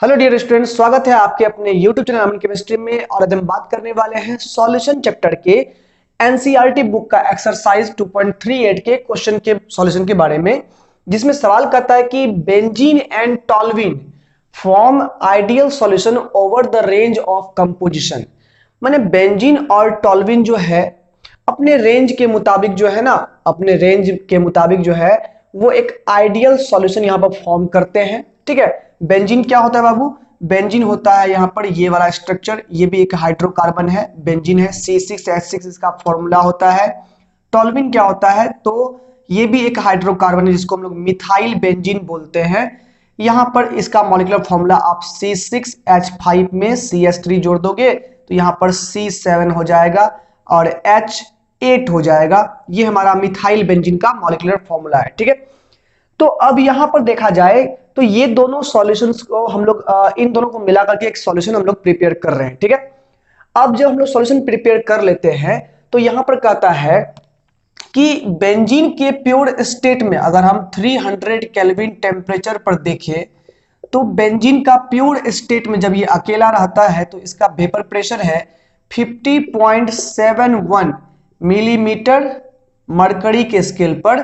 Hello dear students, स्वागत है आपके अपने यूट्यूब चैनल अमन केमिस्ट्री में। और आज हम बात करने वाले हैं सॉल्यूशन चैप्टर के एनसीईआरटी बुक का एक्सरसाइज 2.38 के क्वेश्चन के सॉल्यूशन के बारे में, जिसमें सवाल करता है कि benzene and toluene form ideal solution over the range of composition. माने बेंजीन और टॉल्यूइन जो है अपने रेंज के मुताबिक जो है ना, अपने रेंज के मुताबिक जो है वो एक आइडियल सॉल्यूशन यहाँ पर फॉर्म करते हैं। ठीक है, बेंजीन क्या होता है बाबू? बेंजीन होता है यहाँ पर ये वाला स्ट्रक्चर, ये भी एक हाइड्रोकार्बन है, बेंजीन है, C6H6 इसका फॉर्मूला होता है। टॉल्यूइन क्या होता है? तो ये भी एक हाइड्रोकार्बन है जिसको हम लोग मिथाइल बेंजीन बोलते हैं। यहाँ पर इसका मॉलिक्यूलर फॉर्मूला आप C6H5 में CH3 जोड़ दोगे तो यहाँ पर C7 हो जाएगा और H8 हो जाएगा। ये हमारा मिथाइल बेंजीन का मॉलिक्यूलर फॉर्मूला है। ठीक है, तो अब यहां पर देखा जाए तो ये दोनों सॉल्यूशंस को हम लोग इन दोनों को मिला करके एक सॉल्यूशन हम लोग प्रिपेयर कर रहे हैं। ठीक है, अब जब हम लोग सॉल्यूशन प्रिपेयर कर लेते हैं तो यहां पर कहता है कि बेंजीन के प्योर स्टेट में अगर हम 300 केल्विन टेम्परेचर पर देखें तो बेंजीन का प्योर स्टेट में जब ये अकेला रहता है तो इसका वेपर प्रेशर है 50.71 मिलीमीटर मरकरी के स्केल पर।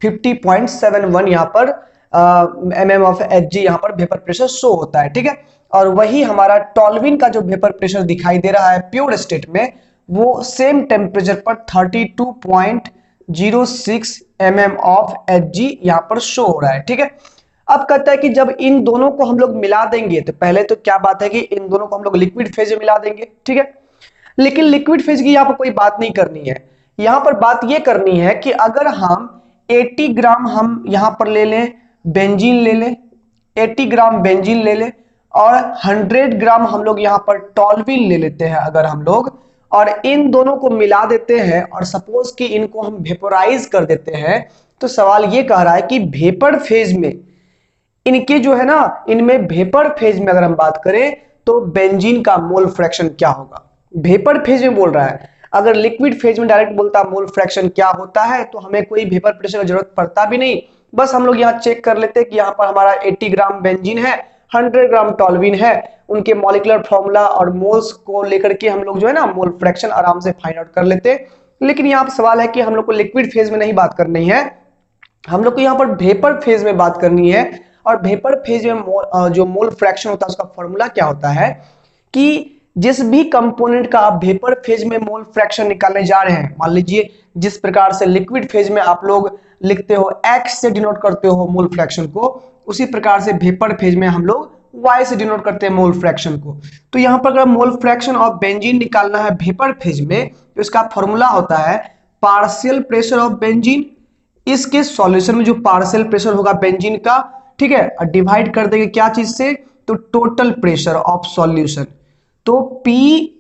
50.71 यहाँ पर mm ऑफ Hg यहाँ पर वेपर प्रेशर शो होता है। ठीक है, और वही हमारा टॉल्यूइन का जो वेपर प्रेशर दिखाई दे रहा है प्योर स्टेट में वो सेम टेम्परेचर पर 32.06 mm ऑफ Hg यहाँ पर शो हो रहा है। ठीक है, अब कहता है कि जब इन दोनों को हम लोग मिला देंगे तो पहले तो क्या बात है कि इन दोनों को हम लोग लिक्विड फेज में मिला देंगे। ठीक है, लेकिन लिक्विड फेज की यहाँ पर कोई बात नहीं करनी है। यहाँ पर बात ये करनी है कि अगर हम 80 ग्राम हम यहाँ पर ले लें बेंजीन ले लें, 80 ग्राम बेंजीन ले लें और 100 ग्राम हम लोग यहाँ पर टॉल्यूइन ले लेते हैं अगर हम लोग, और इन दोनों को मिला देते हैं और सपोज कि इनको हम वेपोराइज कर देते हैं, तो सवाल ये कह रहा है कि वेपर फेज में इनके जो है ना, इनमें वेपर फेज में अगर हम बात करें तो बेंजीन का मोल फ्रैक्शन क्या होगा। वेपर फेज में बोल रहा है, अगर लिक्विड फेज में डायरेक्ट बोलता मोल फ्रैक्शन क्या होता है तो हमें कोई वेपर प्रेशर की जरूरत पड़ता भी नहीं। बस हम लोग यहाँ चेक कर लेते हैं कि यहाँ पर हमारा 80 ग्राम बेंजीन है, 100 ग्राम टॉल्यूइन है, उनके मॉलिक्यूलर फॉर्मूला और मोल्स को लेकर के हम लोग जो है ना मोल फ्रैक्शन आराम से फाइंड आउट कर लेते हैं। लेकिन यहाँ पर सवाल है कि हम लोग को लिक्विड फेज में नहीं बात करनी है, हम लोग को यहाँ पर वेपर फेज में बात करनी है। और वेपर फेज में जो मोल फ्रैक्शन होता है उसका फॉर्मूला क्या होता है कि जिस भी कंपोनेंट का आप वेपर फेज में मोल फ्रैक्शन निकालने जा रहे हैं, मान लीजिए जिस प्रकार से लिक्विड फेज में आप लोग लिखते हो x से डिनोट करते हो मोल फ्रैक्शन को, उसी प्रकार से वेपर फेज में हम लोग y से डिनोट करते हैं मोल फ्रैक्शन को। तो यहाँ पर अगर मोल फ्रैक्शन ऑफ बेंजीन निकालना है वेपर फेज में तो इसका फॉर्मूला होता है पार्शियल प्रेशर ऑफ बेंजीन, इसके सॉल्यूशन में जो पार्शियल प्रेशर होगा बेंजीन का, ठीक है, और डिवाइड कर देंगे क्या चीज से, तो टोटल प्रेशर ऑफ सॉल्यूशन। तो P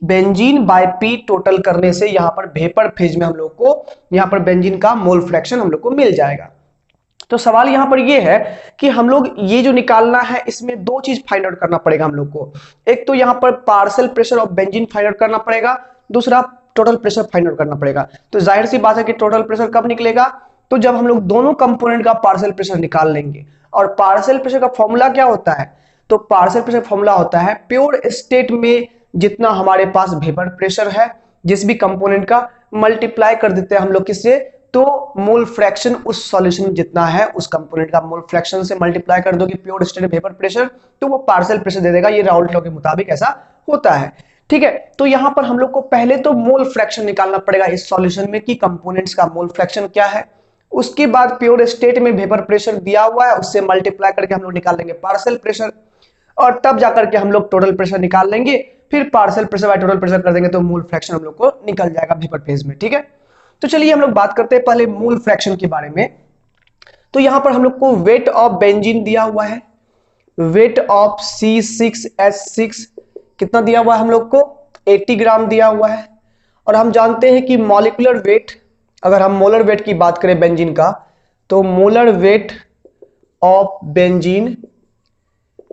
benzene by P total करने से यहां पर वेपर फेज में हम लोग को यहां पर बेंजीन का मोल फ्रैक्शन हम लोग को मिल जाएगा। तो सवाल यहां पर ये है कि हम लोग ये जो निकालना है इसमें दो चीज फाइंड आउट करना पड़ेगा हम लोग को। एक तो यहां पर partial pressure of benzene find out करना पड़ेगा, दूसरा टोटल प्रेशर फाइंड आउट करना पड़ेगा। तो जाहिर सी बात है कि टोटल प्रेशर कब निकलेगा, तो जब हम लोग दोनों कंपोनेंट का पार्शियल प्रेशर निकाल लेंगे। और पार्शियल प्रेशर का फॉर्मूला क्या होता है, तो पार्शियल प्रेशर फॉर्मूला होता है प्योर स्टेट में जितना हमारे पास वेपर प्रेशर है जिस भी कंपोनेंट का, मल्टीप्लाई कर देते हैं हम लोग किससे, तो मोल फ्रैक्शन उस सॉल्यूशन में जितना है उस कंपोनेंट का मोल फ्रैक्शन से मल्टीप्लाई कर दोगे प्योर स्टेट वेपर प्रेशर, तो वो पार्शियल प्रेशर दे देगा। ये राउल्ट लॉ के मुताबिक ऐसा होता है। ठीक है, तो यहां पर हम लोग को पहले तो मोल फ्रैक्शन निकालना पड़ेगा इस सॉल्यूशन में कि कंपोनेंट्स का मोल फ्रैक्शन क्या है। उसके बाद प्योर स्टेट में वेपर प्रेशर दिया हुआ है उससे मल्टीप्लाई करके हम लोग निकाल लेंगे पार्शियल प्रेशर, और तब जाकर के हम लोग टोटल प्रेशर निकाल लेंगे। फिर partial pressure by total pressure कर देंगे तो मोल फ्रैक्शन हम लोग को निकल जाएगा वेपर फेज में। ठीक है, तो चलिए हम लोग बात करते हैं पहले मोल फ्रैक्शन के बारे में। तो यहां पर हम लोग को वेट ऑफ बेंजीन दिया हुआ है, वेट ऑफ C6H6 कितना दिया हुआ है हम लोग को, 80 ग्राम दिया हुआ है। और हम जानते हैं कि मॉलिक्यूलर वेट, अगर हम मोलर वेट की बात करें बेंजीन का, तो मोलर वेट ऑफ बेंजीन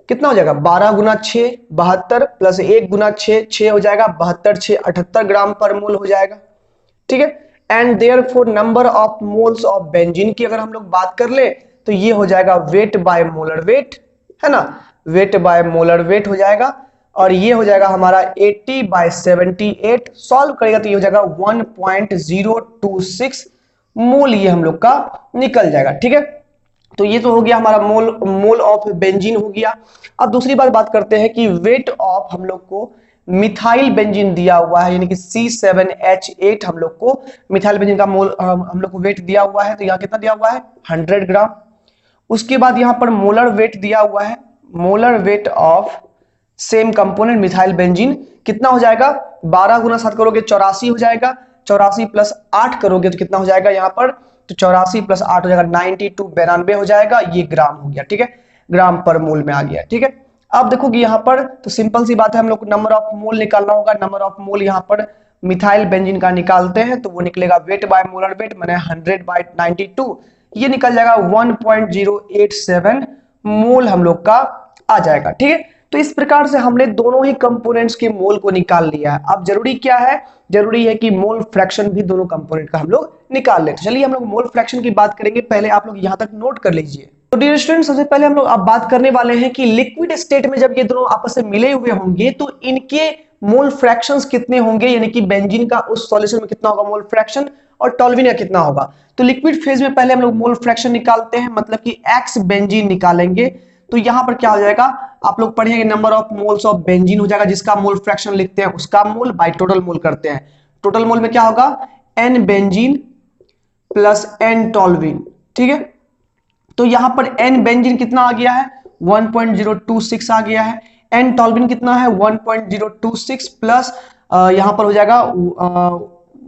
कितना हो जाएगा, 12 गुना 6 72 प्लस 1 गुना 6 6 हो जाएगा, 72 6 78 ग्राम पर मोल हो जाएगा। ठीक है, and therefore number of moles of benzene की अगर हम लोग बात कर ले तो ये हो जाएगा वेट बाय मोलर वेट, है ना। वेट बाय मोलर वेट हो जाएगा, और ये हो जाएगा हमारा 80/78। सॉल्व करेगा तो ये हो जाएगा 1.026 मोल, ये हम लोग का निकल जाएगा। ठीक है, तो ये तो हो गया हमारा मोल ऑफ बेंजीन हो गया। अब दूसरी बात करते हैं कि वेट ऑफ हम लोग को मिथाइल बेंजीन दिया हुआ है, यानी कि C7H8 हम लोग को मिथाइल बेंजीन का मोल हम लोग को वेट दिया हुआ है। तो यहाँ कितना दिया हुआ है 100 ग्राम। उसके बाद यहाँ पर मोलर वेट दिया हुआ है, molar weight of same component methyl benzene कितना हो जाएगा, 12 गुना 7 करोगे 84 हो जाएगा, 84 प्लस 8 करोगे तो कितना हो जाएगा यहाँ पर, तो 84 प्लस 8 हो जाएगा 92, 92 हो जाएगा, ये ग्राम हो गया। ठीक है, ग्राम पर मोल में आ गया। ठीक है, अब देखोगे यहाँ पर तो सिंपल सी बात है, हम लोग को नंबर ऑफ मोल निकालना होगा। नंबर ऑफ मोल यहाँ पर मिथाइल बेंजीन का निकालते हैं तो वो निकलेगा वेट बाय मोलर वेट माने 100/92, ये निकल जाएगा 1.087 मोल हम लोग का आ जाएगा। ठीक है, तो इस प्रकार से हमने दोनों ही कंपोनेंट्स के मोल को निकाल लिया है। अब जरूरी क्या है, जरूरी है कि मोल फ्रैक्शन भी दोनों कंपोनेंट का हम लोग निकाल ले। तो चलिए हम लोग मोल फ्रैक्शन की बात करेंगे, पहले आप लोग यहां तक नोट कर लीजिए। तो डियर स्टूडेंट, सबसे पहले हम लोग अब बात करने वाले हैं कि लिक्विड स्टेट में जब ये दोनों आपस में मिले हुए होंगे तो इनके मोल फ्रैक्शंस कितने होंगे, यानी कि बेंजीन का उस सॉल्यूशन में कितना होगा मोल फ्रैक्शन और टॉल्विन का कितना होगा। तो लिक्विड फेज में पहले हम लोग मोल फ्रैक्शन निकालते हैं, मतलब कि एक्स बेंजीन निकालेंगे। तो यहां पर क्या हो जाएगा, आप लोग पढ़ेंगे number of moles of benzene हो जाएगा, जिसका मोल फ्रैक्शन लिखते हैं उसका मोल बाय टोटल मोल करते हैं। टोटल मोल में क्या होगा, एन बेंजीन प्लस एन टॉल्विन। ठीक है, तो यहां पर एन बेंजीन कितना आ गया है 1.026 आ गया है, एन टॉल्विन कितना है 1.026 प्लस यहां पर हो जाएगा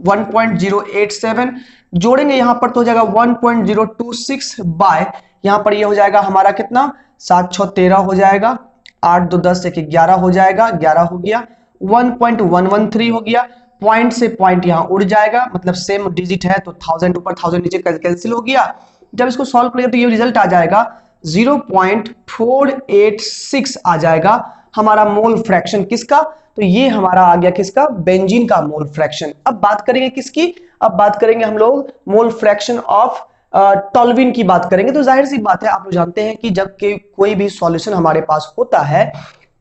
1.087, जोड़ेंगे यहां पर तो हो जाएगा 1.026 बाय यहां पर ये हो जाएगा हमारा कितना 7 6 13 हो जाएगा, 8 2 10 1 11 हो जाएगा, 11 हो गया, 1.113 हो गया। पॉइंट से पॉइंट यहां उड़ जाएगा, मतलब सेम डिजिट है तो 1000 ऊपर 1000 नीचे कैंसिल हो गया। जब इसको सॉल्व करेंगे तो ये रिजल्ट आ जाएगा 0.486 आ जाएगा हमारा मोल फ्रैक्शन किसका, तो ये हमारा आ गया किसका, बेंजीन का मोल फ्रैक्शन। अब बात करेंगे किसकी, अब बात करेंगे हम लोग मोल फ्रैक्शन ऑफ टॉल्विन की बात करेंगे। तो जाहिर सी बात है, आप लोग जानते हैं कि जब कोई भी सॉल्यूशन हमारे पास होता है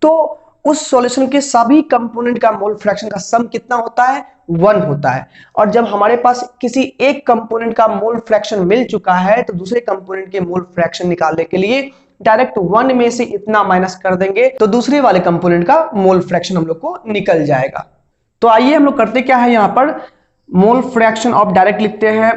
तो उस सॉल्यूशन के सभी कंपोनेंट का मोल फ्रैक्शन का सम कितना होता है 1 होता है। और जब हमारे पास किसी एक कंपोनेंट का मोल फ्रैक्शन मिल चुका है तो दूसरे कंपोनेंट के मोल फ्रैक्शन निकालने के लिए डायरेक्ट 1 में से इतना माइनस कर देंगे तो दूसरे वाले कंपोनेंट का मोल फ्रैक्शन हम लोग को निकल जाएगा। तो आइए हम लोग करते क्या है, यहां पर मोल फ्रैक्शन ऑफ डायरेक्ट लिखते हैं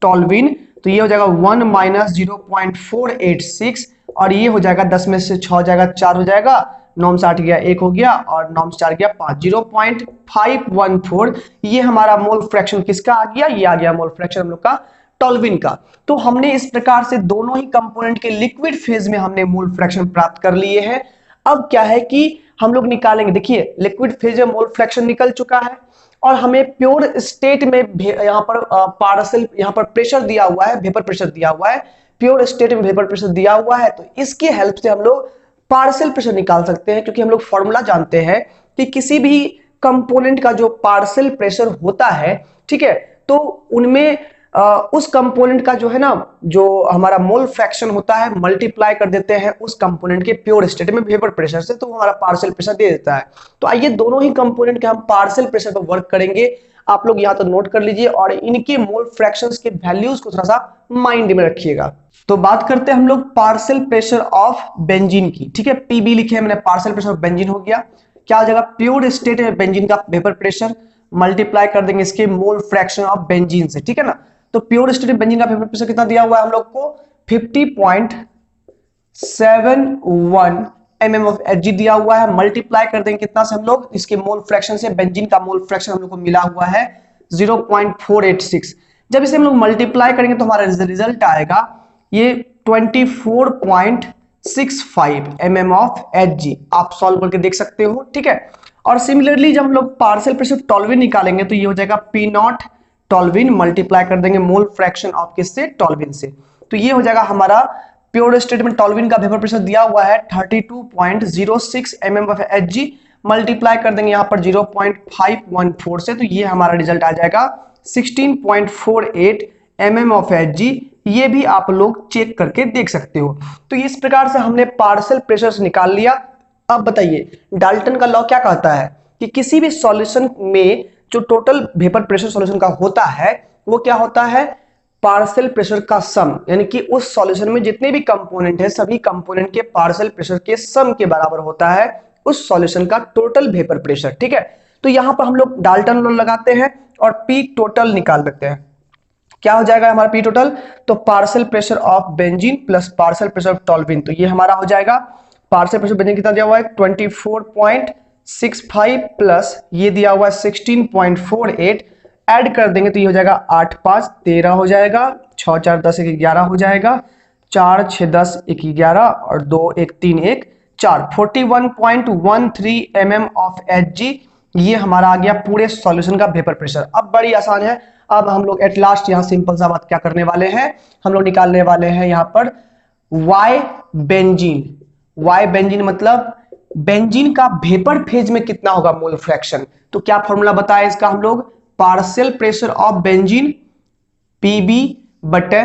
टॉल्विन, तो ये हो जाएगा 1 माइनस 0.486 और ये हो जाएगा 10 में से 6 हो जाएगा 4 हो जाएगा, 9 से 8 गया 1 हो गया और 9 से 4 गया 5, 0.514 ये हमारा मोल फ्रैक्शन किसका आ गया, ये आ गया मोल फ्रैक्शन हम लोग का टॉल्विन का। तो हमने इस प्रकार से दोनों ही कंपोनेंट के लिक्विड फेज में हमने मोल फ्रैक्शन प्राप्त कर लिए हैं। अब क्या है कि हम लोग निकालेंगे, देखिए लिक्विड फेज में मोल फ्रैक्शन निकल चुका है और हमें प्योर स्टेट में यहाँ पर पार्शियल यहाँ पर प्रेशर दिया हुआ है, वेपर प्रेशर दिया हुआ है, प्योर स्टेट में वेपर प्रेशर दिया हुआ है। तो इसकी हेल्प से हम लोग पार्शियल प्रेशर निकाल सकते हैं, क्योंकि हम लोग फॉर्मूला जानते हैं कि किसी भी कंपोनेंट का जो पार्शियल प्रेशर होता है, ठीक है, तो उनमें उस कंपोनेंट का जो है ना, जो हमारा मोल फ्रैक्शन होता है मल्टीप्लाई कर देते हैं उस कंपोनेंट के प्योर स्टेट में वेपर प्रेशर से, तो हमारा पार्शियल प्रेशर दे देता है। तो आइए दोनों ही कंपोनेंट के हम पार्शियल प्रेशर पर वर्क करेंगे, आप लोग यहां तो नोट कर लीजिए और इनके मोल फ्रैक्शंस के वैल्यूज को थोड़ा सा माइंड में रखिएगा। तो बात करते हैं हम लोग पार्शियल प्रेशर ऑफ बेंजीन की, ठीक है, पीबी लिखे मैंने, पार्शियल प्रेशर ऑफ बेंजीन हो गया, क्या हो जाएगा प्योर स्टेट में बेंजीन का वेपर प्रेशर मल्टीप्लाई कर देंगे इसके मोल फ्रैक्शन ऑफ बेंजीन से, ठीक है ना। तो प्योर स्टेट में बेंजीन का वेपर प्रेशर कितना दिया हुआ है हम लोग को 50.71 mm ऑफ Hg दिया हुआ है, मल्टीप्लाई कर देंगे कितना से हम लोग इसके मोल फ्रैक्शन से, बेंजीन का मोल फ्रैक्शन हम लोग को मिला हुआ है 0.486। जब इसे हम लोग मल्टीप्लाई करेंगे तो हमारा रिजल्ट आएगा ये 24.65 mm ऑफ Hg, आप सॉल्व करके देख सकते हो, ठीक है। और सिमिलरली जब हम लोग पार्शियल प्रेशर टॉल्विन निकालेंगे तो ये हो जाएगा P नॉट टॉल्विन, मल्टीप्लाई कर देंगे मोल फ्रैक्शन ऑफ किससे, टॉल्विन से, तो ये हो जाएगा हमारा प्योर स्टेट में टॉल्विन का वेपर प्रेशर दिया हुआ है 32.06 mm ऑफ Hg, मल्टीप्लाई कर देंगे यहां पर 0.514 से, तो ये हमारा रिजल्ट आ जाएगा 16.48 mm ऑफ Hg, ये भी आप लोग चेक करके देख सकते हो। तो इस प्रकार से हमने पार्शियल प्रेशर निकाल लिया। अब बताइए डाल्टन का लॉ क्या कहता है कि किसी भी सॉल्यूशन में जो टोटल वेपर प्रेशर सॉल्यूशन का होता है वो क्या होता है, पार्शियल प्रेशर का सम, यानी कि उस सॉल्यूशन में जितने भी कंपोनेंट है सभी कंपोनेंट के पार्शियल प्रेशर के सम के बराबर होता है उस सॉल्यूशन का टोटल वेपर प्रेशर। ठीक है, तो यहां पर हम लोग डाल्टन लॉ लगाते हैं और पी टोटल निकाल देते हैं। क्या हो जाएगा हमारा पी टोटल, तो partial pressure of benzene plus partial pressure of toluene, तो ये हमारा हो जाएगा पार्शियल प्रेशर बेंजीन कितना दिया हुआ है 24.65 प्लस ये दिया हुआ है 16.48, ऐड कर देंगे तो ये हो जाएगा 8 5 13 हो जाएगा, 6 4 10 1 11 हो जाएगा, 4 6 10 1 11 और 2 1 3 1 4, 41.13 mm ऑफ Hg, ये हमारा आ गया पूरे सॉल्यूशन का वेपर प्रेशर। अब बड़ी आसान है, अब हम लोग एट लास्ट यहां सिंपल सा बात क्या करने वाले हैं, हम लोग निकालने वाले हैं यहां पर वाई बेंजीन। वाई बेंजीन मतलब बेंजीन का वेपर फेज में कितना होगा मोल फ्रैक्शन, तो क्या फॉर्मूला बताया इसका हम लोग, partial pressure of benzene PB बटे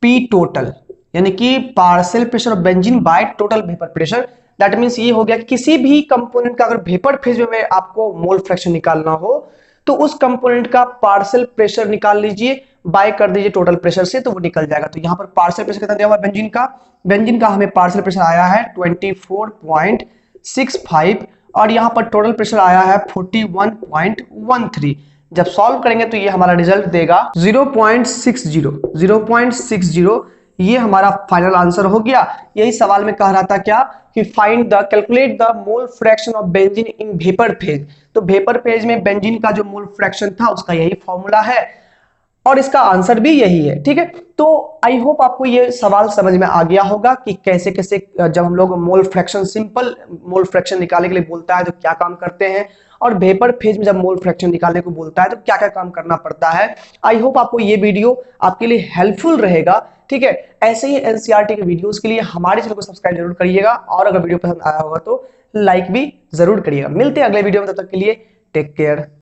पी टोटल, यानी कि partial pressure of benzene by total vapour pressure. That means ये हो गया किसी भी कंपोनेंट का अगर वेपर फेज में आपको मोल फ्रैक्शन निकालना हो तो उस कंपोनेंट का पार्शियल प्रेशर निकाल लीजिए, बाय कर दीजिए टोटल प्रेशर से, तो वो निकल जाएगा। तो यहां पर पार्शियल प्रेशर कितना दिया हुआ है बेंजीन का हमें पार्शियल प्रेशर आया है 24.65 और यहां पर टोटल प्रेशर आया है 41.13। जब सॉल्व करेंगे तो ये हमारा रिजल्ट देगा 0.60 ये हमारा फाइनल आंसर हो गया। यही सवाल में कह रहा था क्या कि find the calculate the mole fraction of benzene in vapour phase, तो वेपर फेज में बेंजीन का जो मोल फ्रैक्शन था उसका यही फॉर्मूला है और इसका आंसर भी यही है। ठीक है, तो आई होप आपको ये सवाल समझ में आ गया होगा कि कैसे कैसे जब हम लोग mole fraction simple mole fraction निकालने के लिए बोलता है तो क्या काम करते हैं और वेपर फेज में जब मोल फ्रैक्शन निकालने को बोलता है तो क्या क्या काम करना पड़ता है। आई होप आपको ये वीडियो आपके लिए हेल्पफुल रहेगा। ठीक है, ऐसे ही एनसीईआरटी के वीडियोस के लिए हमारे चैनल को सब्सक्राइब जरूर करिएगा और अगर वीडियो पसंद आया होगा तो लाइक भी जरूर करिएगा। मिलते हैं अगले वीडियो में, तब तक के लिए टेक केयर।